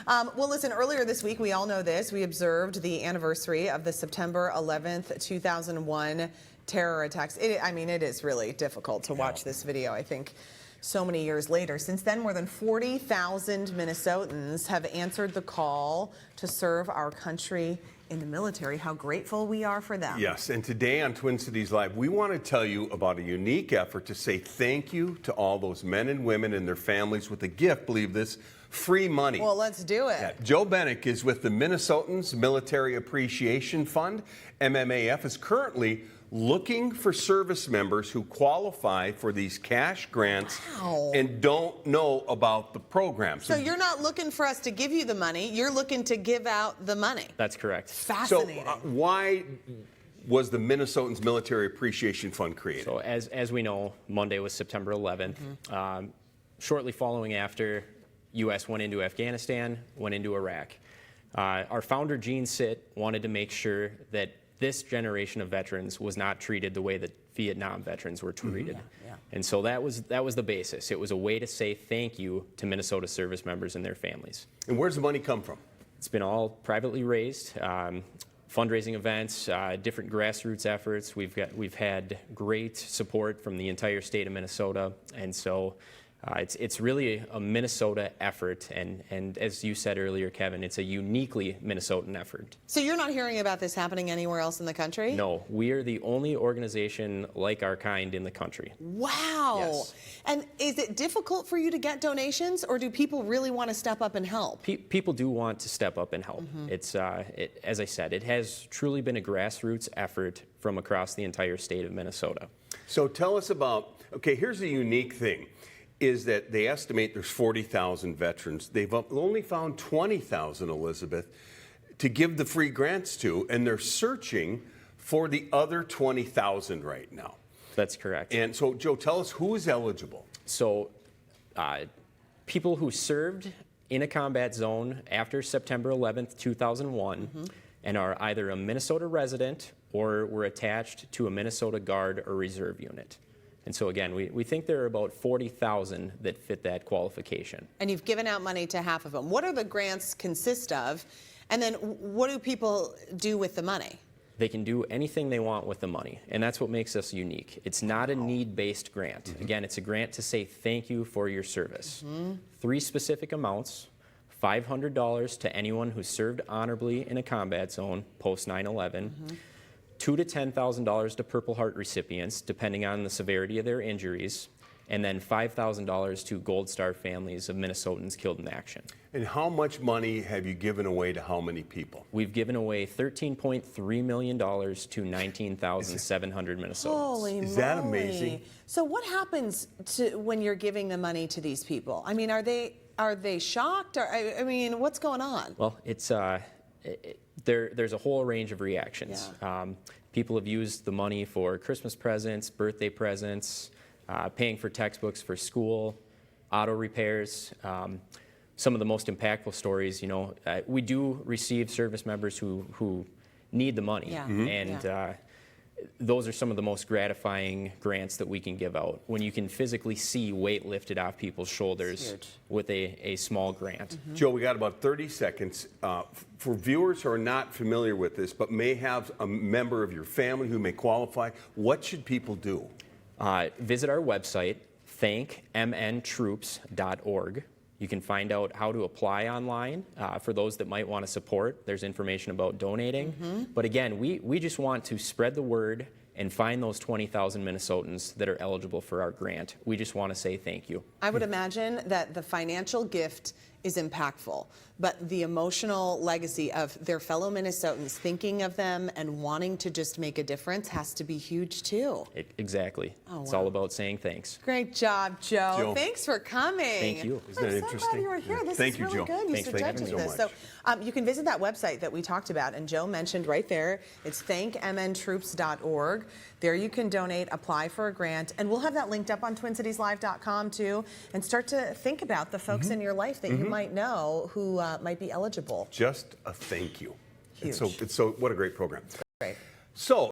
Well, listen, earlier this week, we all know this, we observed the anniversary of the September 11th, 2001 terror attacks. I mean, it is really difficult to watch this video, I think, so many years later. Since then, more than 40,000 Minnesotans have answered the call to serve our country in the military. How grateful we are for them. Yes, and today on Twin Cities Live, we want to tell you about a unique effort to say thank you to all those men and women and their families with a gift, believe this, free money. Well, let's do it. Yeah. Joe Bennick is with the Minnesotans Military Appreciation Fund. MMAF is currently looking for service members who qualify for these cash grants and don't know about the program. So you're not looking for us to give you the money, you're looking to give out the money. That's correct. Fascinating. So why was the Minnesotans Military Appreciation Fund created? So as we know, Monday was September 11th. Shortly following after, U.S. went into Afghanistan, went into Iraq. Our founder, Gene Sitt, wanted to make sure that this generation of veterans was not treated the way that Vietnam veterans were treated. And so that was the basis. It was a way to say thank you to Minnesota service members and their families. And where's the money come from? It's been all privately raised, fundraising events, different grassroots efforts. We've had great support from the entire state of Minnesota, and so it's really a Minnesota effort, and as you said earlier, Kevin, it's a uniquely Minnesotan effort. So you're not hearing about this happening anywhere else in the country? No, we are the only organization like our kind in the country. Wow. Yes. And is it difficult for you to get donations, or do people really want to step up and help? People do want to step up and help. It's, as I said, it has truly been a grassroots effort from across the entire state of Minnesota. So tell us about, okay, here's a unique thing, is that they estimate there's 40,000 veterans. They've only found 20,000, Elizabeth, to give the free grants to, and they're searching for the other 20,000 right now. That's correct. And so, Joe, tell us who is eligible. So, people who served in a combat zone after September 11th, 2001, and are either a Minnesota resident or were attached to a Minnesota Guard or Reserve unit. And so again, we think there are about 40,000 that fit that qualification. And you've given out money to half of them. What do the grants consist of? And then what do people do with the money? They can do anything they want with the money, and that's what makes us unique. It's not a need-based grant. Again, it's a grant to say thank you for your service. 3 specific amounts: $500 to anyone who served honorably in a combat zone post 9/11, $2,000 to $10,000 to Purple Heart recipients, depending on the severity of their injuries, and then $5,000 to Gold Star families of Minnesotans killed in action. And how much money have you given away to how many people? We've given away $13.3 million to 19,700 Minnesotans. Holy moly. Is that amazing? So what happens to when you're giving the money to these people? I mean, are they shocked? Or, I mean, what's going on? Well, it's there's a whole range of reactions. People have used the money for Christmas presents, birthday presents, paying for textbooks for school, auto repairs. Some of the most impactful stories, you know, we do receive service members who need the money, and those are some of the most gratifying grants that we can give out, when you can physically see weight lifted off people's shoulders with a small grant. Joe, we got about 30 seconds. For viewers who are not familiar with this, but may have a member of your family who may qualify, what should people do? Visit our website, thankmntroops.org. You can find out how to apply online for those that might want to support. There's information about donating. But again, we just want to spread the word and find those 20,000 Minnesotans that are eligible for our grant. We just want to say thank you. I would imagine that the financial gift is impactful, but the emotional legacy of their fellow Minnesotans thinking of them and wanting to just make a difference has to be huge too. Exactly. Oh, it's wow. all about saying thanks. Great job, Joe. Thanks for coming. Thank you. Isn't that I'm so interesting? glad you were here. This Thank is you, really Joe. good. Thanks You're judging so this. much. So you can visit that website that we talked about, and Joe mentioned right there. It's thankmntroops.org. There you can donate, apply for a grant, and we'll have that linked up on TwinCitiesLive.com too, and start to think about the folks in your life that you might know who might be eligible. Just a thank you. Huge. It's so what a great program. Great. So